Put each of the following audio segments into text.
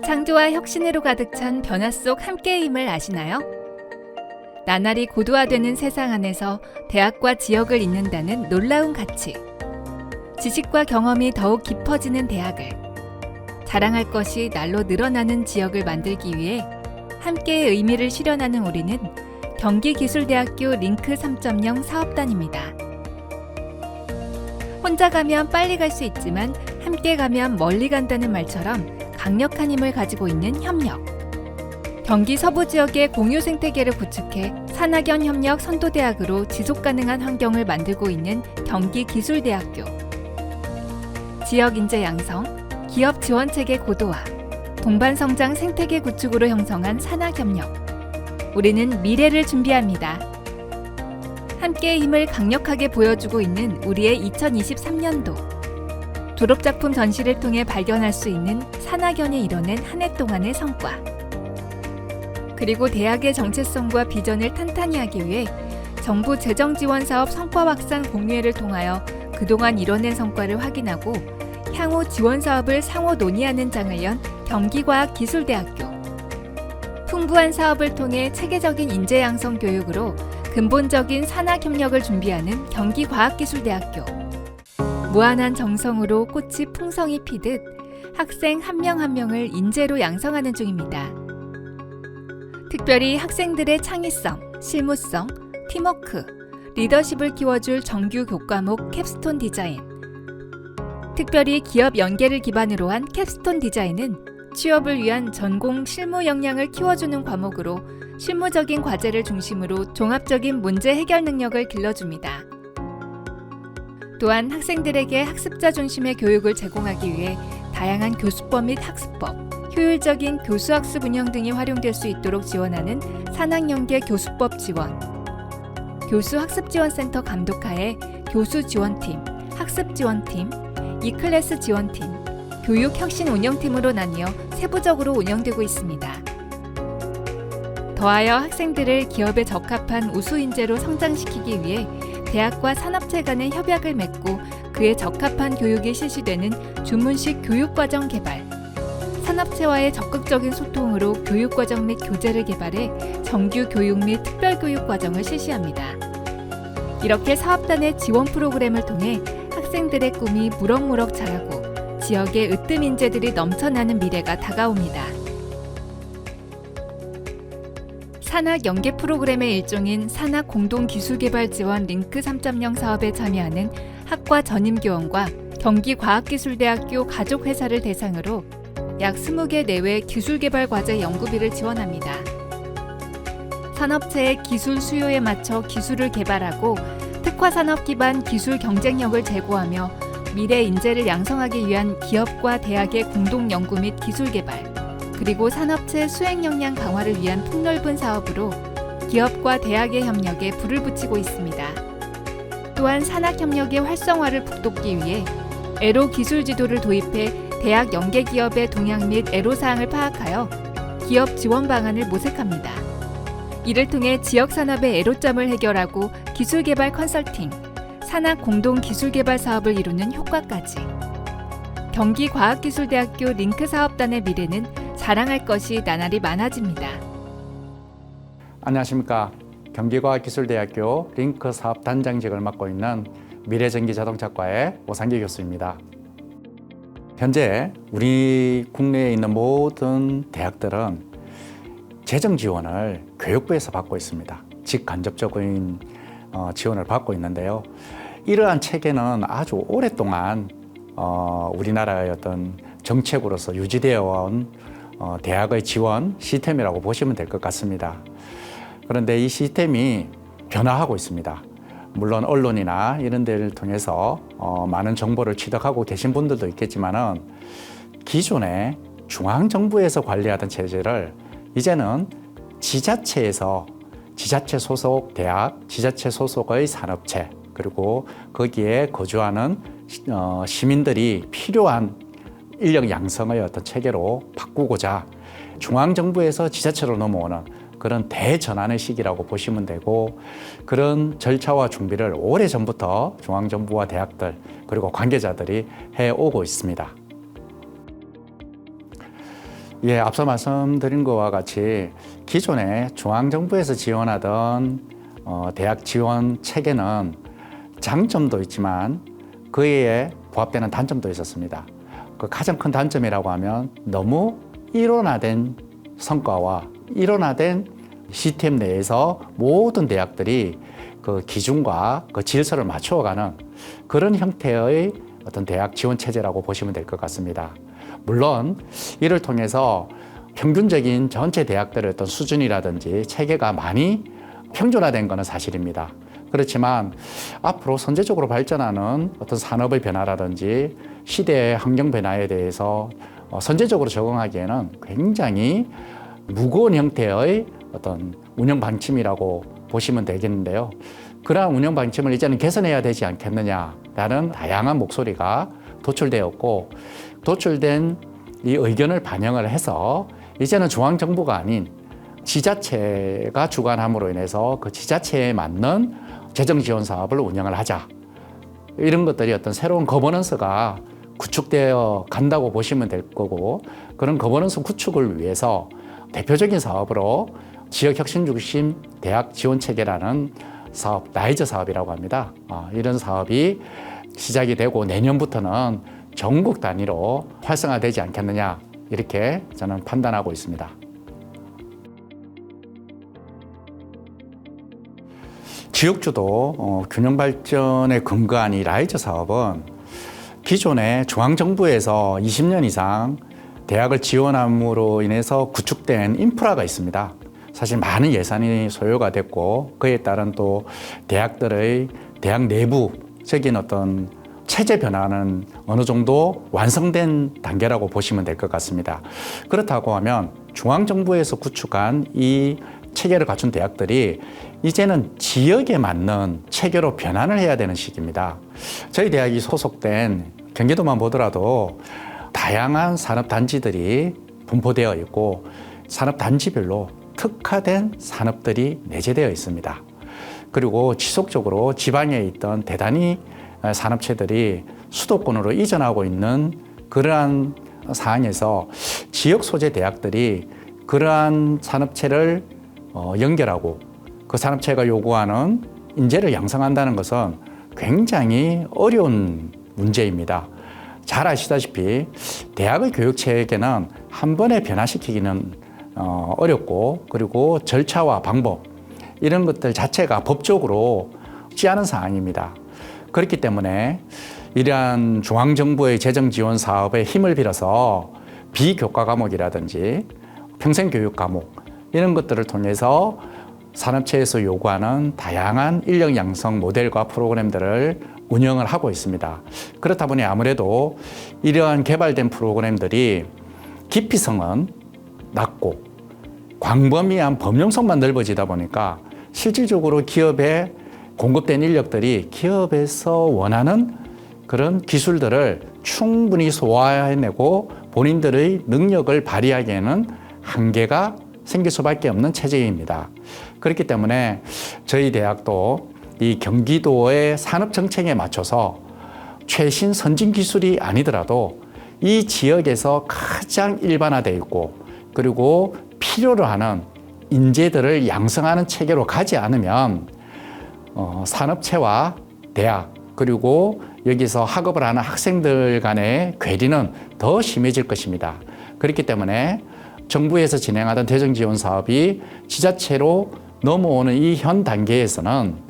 창조와 혁신으로 가득 찬 변화 속 함께임을 아시나요? 나날이 고도화되는 세상 안에서 대학과 지역을 잇는다는 놀라운 가치. 지식과 경험이 더욱 깊어지는 대학을, 자랑할 것이 날로 늘어나는 지역을 만들기 위해 함께의 의미를 실현하는 우리는 경기기술대학교 링크 3.0 사업단입니다. 혼자 가면 빨리 갈 수 있지만 함께 가면 멀리 간다는 말처럼 강력한 힘을 가지고 있는 협력. 경기 서부 지역의 공유 생태계를 구축해 산학연 협력 선도대학으로 지속가능한 환경을 만들고 있는 경기기술대학교. 지역 인재 양성, 기업 지원 체계 고도화, 동반 성장 생태계 구축으로 형성한 산학 협력. 우리는 미래를 준비합니다. 함께의 힘을 강력하게 보여주고 있는 우리의 2023년도. 졸업작품 전시를 통해 발견할 수 있는 산학연이 이뤄낸 한 해 동안의 성과. 그리고 대학의 정체성과 비전을 탄탄히 하기 위해 정부 재정지원사업 성과 확산 공유회를 통하여 그동안 이뤄낸 성과를 확인하고 향후 지원사업을 상호 논의하는 장을 연 경기과학기술대학교. 풍부한 사업을 통해 체계적인 인재 양성 교육으로 근본적인 산학협력을 준비하는 경기과학기술대학교. 무한한 정성으로 꽃이 풍성히 피듯 학생 한 명 한 명을 인재로 양성하는 중입니다. 특별히 학생들의 창의성, 실무성, 팀워크, 리더십을 키워줄 정규 교과목 캡스톤 디자인. 특별히 기업 연계를 기반으로 한 캡스톤 디자인은 취업을 위한 전공 실무 역량을 키워주는 과목으로 실무적인 과제를 중심으로 종합적인 문제 해결 능력을 길러줍니다. 또한 학생들에게 학습자 중심의 교육을 제공하기 위해 다양한 교수법 및 학습법, 효율적인 교수학습 운영 등이 활용될 수 있도록 지원하는 산학연계 교수법 지원, 교수학습지원센터 감독하에 교수지원팀, 학습지원팀, 이클래스 지원팀, 교육혁신 운영팀으로 나뉘어 세부적으로 운영되고 있습니다. 더하여 학생들을 기업에 적합한 우수인재로 성장시키기 위해 대학과 산업체 간의 협약을 맺고 그에 적합한 교육이 실시되는 주문식 교육과정 개발, 산업체와의 적극적인 소통으로 교육과정 및 교재를 개발해 정규 교육 및 특별교육 과정을 실시합니다. 이렇게 사업단의 지원 프로그램을 통해 학생들의 꿈이 무럭무럭 자라고 지역의 으뜸 인재들이 넘쳐나는 미래가 다가옵니다. 산학 연계 프로그램의 일종인 산학 공동기술개발 지원 링크 3.0 사업에 참여하는 학과 전임교원과 경기과학기술대학교 가족회사를 대상으로 약 20개 내외 기술개발 과제 연구비를 지원합니다. 산업체의 기술 수요에 맞춰 기술을 개발하고 특화산업 기반 기술 경쟁력을 제고하며 미래 인재를 양성하기 위한 기업과 대학의 공동 연구 및 기술 개발, 그리고 산업체 수행 역량 강화를 위한 폭넓은 사업으로 기업과 대학의 협력에 불을 붙이고 있습니다. 또한 산학협력의 활성화를 북돋기 위해 애로 기술 지도를 도입해 대학 연계 기업의 동향 및 애로사항을 파악하여 기업 지원 방안을 모색합니다. 이를 통해 지역 산업의 애로점을 해결하고 기술개발 컨설팅, 산학 공동 기술개발 사업을 이루는 효과까지. 경기과학기술대학교 링크 사업단의 미래는 자랑할 것이 나날이 많아집니다. 안녕하십니까. 경기과학기술대학교 링크 사업단장직을 맡고 있는 미래전기자동차과의 오상기 교수입니다. 현재 우리 국내에 있는 모든 대학들은 재정 지원을 교육부에서 받고 있습니다. 직간접적인 지원을 받고 있는데요. 이러한 체계는 아주 오랫동안 우리나라의 어떤 정책으로서 유지되어 온 대학의 지원 시스템이라고 보시면 될 것 같습니다. 그런데 이 시스템이 변화하고 있습니다. 물론 언론이나 이런 데를 통해서 많은 정보를 취득하고 계신 분들도 있겠지만은 기존에 중앙정부에서 관리하던 체제를 이제는 지자체에서 지자체 소속 대학, 지자체 소속의 산업체, 그리고 거기에 거주하는 시민들이 필요한 인력 양성의 어떤 체계로 바꾸고자 중앙정부에서 지자체로 넘어오는 그런 대전환의 시기라고 보시면 되고, 그런 절차와 준비를 오래전부터 중앙정부와 대학들 그리고 관계자들이 해오고 있습니다. 예, 앞서 말씀드린 것과 같이 기존에 중앙정부에서 지원하던 대학 지원 체계는 장점도 있지만 그에 부합되는 단점도 있었습니다. 그 가장 큰 단점이라고 하면 너무 일원화된 성과와 일원화된 시스템 내에서 모든 대학들이 그 기준과 그 질서를 맞추어가는 그런 형태의 어떤 대학 지원 체제라고 보시면 될 것 같습니다. 물론 이를 통해서 평균적인 전체 대학들의 어떤 수준이라든지 체계가 많이 평준화된 것은 사실입니다. 그렇지만 앞으로 선제적으로 발전하는 어떤 산업의 변화라든지 시대의 환경 변화에 대해서 선제적으로 적응하기에는 굉장히 무거운 형태의 어떤 운영 방침이라고 보시면 되겠는데요. 그러한 운영 방침을 이제는 개선해야 되지 않겠느냐라는 다양한 목소리가 도출되었고, 도출된 이 의견을 반영을 해서 이제는 중앙정부가 아닌 지자체가 주관함으로 인해서 그 지자체에 맞는 재정 지원 사업을 운영을 하자. 이런 것들이 어떤 새로운 거버넌스가 구축되어 간다고 보시면 될 거고, 그런 거버넌스 구축을 위해서 대표적인 사업으로 지역혁신 중심 대학 지원 체계라는 사업, 라이저 사업이라고 합니다. 이런 사업이 시작이 되고 내년부터는 전국 단위로 활성화되지 않겠느냐, 이렇게 저는 판단하고 있습니다. 지역주도 균형 발전에 근거한 이 라이저 사업은 기존에 중앙정부에서 20년 이상 대학을 지원함으로 인해서 구축된 인프라가 있습니다. 사실 많은 예산이 소요가 됐고, 그에 따른 또 대학들의 대학 내부적인 어떤 체제 변화는 어느 정도 완성된 단계라고 보시면 될 것 같습니다. 그렇다고 하면 중앙정부에서 구축한 이 체계를 갖춘 대학들이 이제는 지역에 맞는 체계로 변환을 해야 되는 시기입니다. 저희 대학이 소속된 경기도만 보더라도 다양한 산업단지들이 분포되어 있고 산업단지별로 특화된 산업들이 내재되어 있습니다. 그리고 지속적으로 지방에 있던 대단히 산업체들이 수도권으로 이전하고 있는 그러한 상황에서 지역 소재 대학들이 그러한 산업체를 연결하고 그 산업체가 요구하는 인재를 양성한다는 것은 굉장히 어려운 문제입니다. 잘 아시다시피 대학의 교육 체계는 한 번에 변화시키기는 어렵고, 그리고 절차와 방법 이런 것들 자체가 법적으로 쉽지 않은 상황입니다. 그렇기 때문에 이러한 중앙정부의 재정 지원 사업에 힘을 빌어서 비교과 과목이라든지 평생교육 과목 이런 것들을 통해서 산업체에서 요구하는 다양한 인력 양성 모델과 프로그램들을 운영을 하고 있습니다. 그렇다 보니 아무래도 이러한 개발된 프로그램들이 깊이성은 낮고 광범위한 범용성만 넓어지다 보니까 실질적으로 기업에 공급된 인력들이 기업에서 원하는 그런 기술들을 충분히 소화해내고 본인들의 능력을 발휘하기에는 한계가 생길 수밖에 없는 체제입니다. 그렇기 때문에 저희 대학도 이 경기도의 산업 정책에 맞춰서 최신 선진 기술이 아니더라도 이 지역에서 가장 일반화되어 있고, 그리고 필요로 하는 인재들을 양성하는 체계로 가지 않으면 산업체와 대학, 그리고 여기서 학업을 하는 학생들 간의 괴리는 더 심해질 것입니다. 그렇기 때문에 정부에서 진행하던 대정 지원 사업이 지자체로 넘어오는 이 현 단계에서는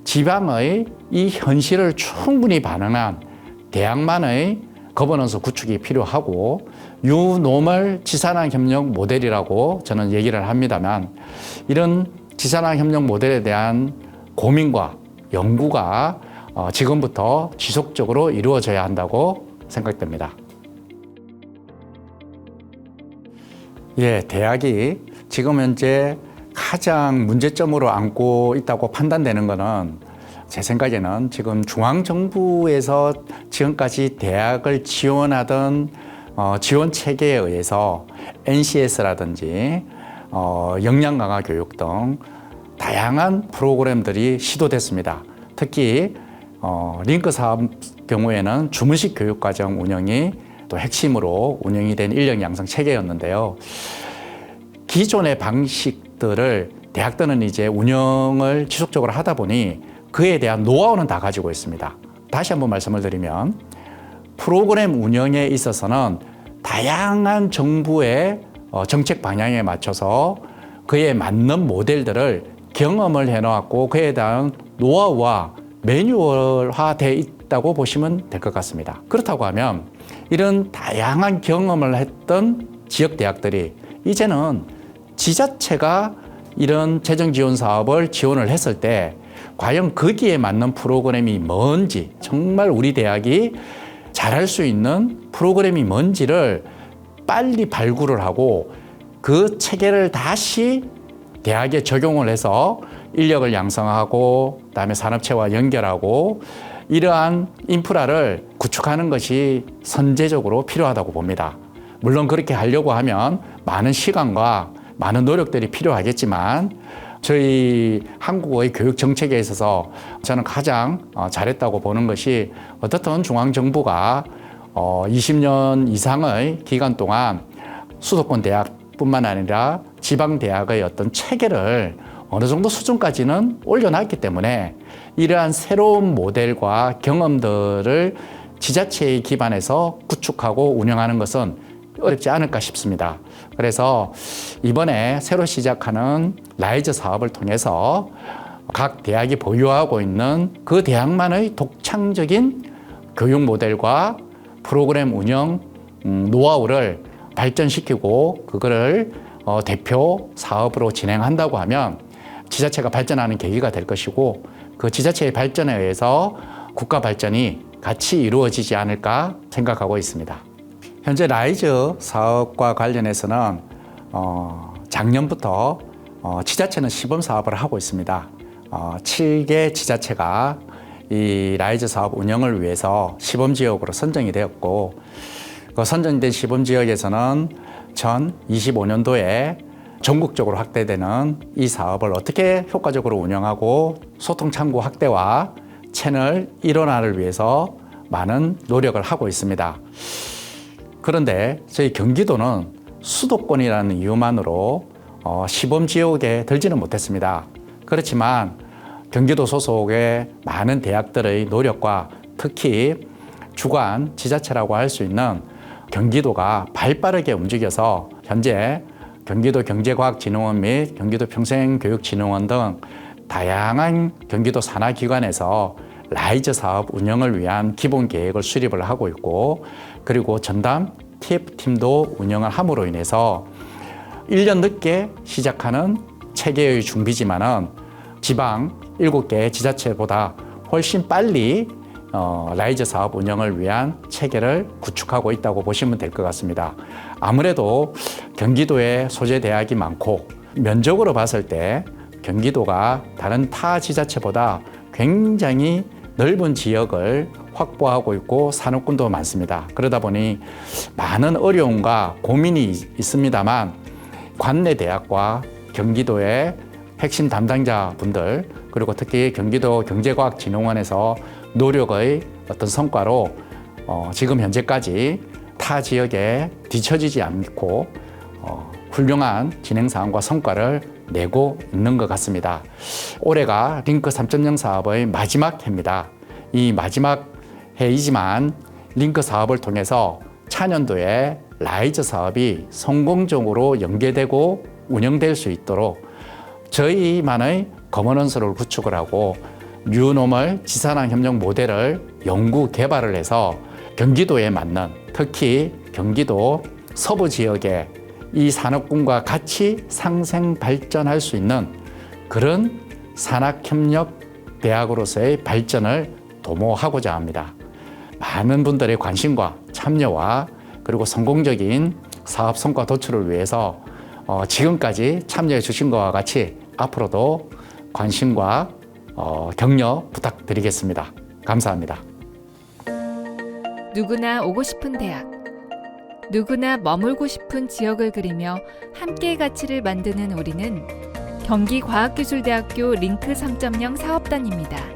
지방의 이 현실을 충분히 반영한 대학만의 거버넌스 구축이 필요하고, 유노멀 지산학 협력 모델이라고 저는 얘기를 합니다만, 이런 지산학 협력 모델에 대한 고민과 연구가 지금부터 지속적으로 이루어져야 한다고 생각됩니다. 예, 대학이 지금 현재 가장 문제점으로 안고 있다고 판단되는 것은 제 생각에는 지금 중앙정부에서 지금까지 대학을 지원하던 지원 체계에 의해서 NCS라든지 역량 강화 교육 등 다양한 프로그램들이 시도됐습니다. 특히 링크 사업 경우에는 주문식 교육과정 운영이 또 핵심으로 운영이 된 인력 양성 체계였는데요. 기존의 방식들을 대학들은 이제 운영을 지속적으로 하다 보니 그에 대한 노하우는 다 가지고 있습니다. 다시 한번 말씀을 드리면 프로그램 운영에 있어서는 다양한 정부의 정책 방향에 맞춰서 그에 맞는 모델들을 경험을 해놓았고 그에 대한 노하우와 매뉴얼화되어 있다고 보시면 될 것 같습니다. 그렇다고 하면 이런 다양한 경험을 했던 지역 대학들이 이제는 지자체가 이런 재정 지원 사업을 지원을 했을 때 과연 거기에 맞는 프로그램이 뭔지, 정말 우리 대학이 잘할 수 있는 프로그램이 뭔지를 빨리 발굴을 하고 그 체계를 다시 대학에 적용을 해서 인력을 양성하고 그다음에 산업체와 연결하고 이러한 인프라를 구축하는 것이 선제적으로 필요하다고 봅니다. 물론 그렇게 하려고 하면 많은 시간과 많은 노력들이 필요하겠지만 저희 한국의 교육 정책에 있어서 저는 가장 잘했다고 보는 것이 어떻든 중앙정부가 20년 이상의 기간 동안 수도권 대학뿐만 아니라 지방 대학의 어떤 체계를 어느 정도 수준까지는 올려놨기 때문에 이러한 새로운 모델과 경험들을 지자체에 기반해서 구축하고 운영하는 것은 어렵지 않을까 싶습니다. 그래서 이번에 새로 시작하는 라이즈 사업을 통해서 각 대학이 보유하고 있는 그 대학만의 독창적인 교육 모델과 프로그램 운영 노하우를 발전시키고 그거를 대표 사업으로 진행한다고 하면 지자체가 발전하는 계기가 될 것이고 그 지자체의 발전에 의해서 국가 발전이 같이 이루어지지 않을까 생각하고 있습니다. 현재 라이즈 사업과 관련해서는 작년부터 지자체는 시범 사업을 하고 있습니다. 7개 지자체가 이 라이즈 사업 운영을 위해서 시범 지역으로 선정이 되었고 그 선정된 시범 지역에서는 전 25년도에 전국적으로 확대되는 이 사업을 어떻게 효과적으로 운영하고 소통 창구 확대와 채널 일원화를 위해서 많은 노력을 하고 있습니다. 그런데 저희 경기도는 수도권이라는 이유만으로 시범 지역에 들지는 못했습니다. 그렇지만 경기도 소속의 많은 대학들의 노력과 특히 주관 지자체라고 할 수 있는 경기도가 발빠르게 움직여서 현재 경기도 경제과학진흥원 및 경기도 평생교육진흥원 등 다양한 경기도 산하기관에서 라이즈 사업 운영을 위한 기본 계획을 수립을 하고 있고 그리고 전담 TF팀도 운영을 함으로 인해서 1년 늦게 시작하는 체계의 준비지만은 지방 7개 지자체보다 훨씬 빨리 라이즈 사업 운영을 위한 체계를 구축하고 있다고 보시면 될 것 같습니다. 아무래도 경기도에 소재 대학이 많고 면적으로 봤을 때 경기도가 다른 타 지자체보다 굉장히 넓은 지역을 확보하고 있고 산업군도 많습니다. 그러다 보니 많은 어려움과 고민이 있습니다만 관내 대학과 경기도의 핵심 담당자분들 그리고 특히 경기도 경제과학진흥원에서 노력의 어떤 성과로 지금 현재까지 타 지역에 뒤처지지 않고 훌륭한 진행 사항과 성과를 내고 있는 것 같습니다. 올해가 링크 3.0 사업의 마지막 해입니다. 이 마지막 해이지만 링크 사업을 통해서 차년도에 라이즈 사업이 성공적으로 연계되고 운영될 수 있도록 저희만의 거버넌스를 구축을 하고 뉴노멀 지산학 협력 모델을 연구 개발을 해서 경기도에 맞는 특히 경기도 서부 지역의 이 산업군과 같이 상생 발전할 수 있는 그런 산학협력 대학으로서의 발전을 도모하고자 합니다. 많은 분들의 관심과 참여와 그리고 성공적인 사업 성과 도출을 위해서 지금까지 참여해 주신 것과 같이 앞으로도 관심과 격려 부탁드리겠습니다. 감사합니다. 누구나 오고 싶은 대학, 누구나 머물고 싶은 지역을 그리며 함께의 가치를 만드는 우리는 경기과학기술대학교 링크 3.0 사업단입니다.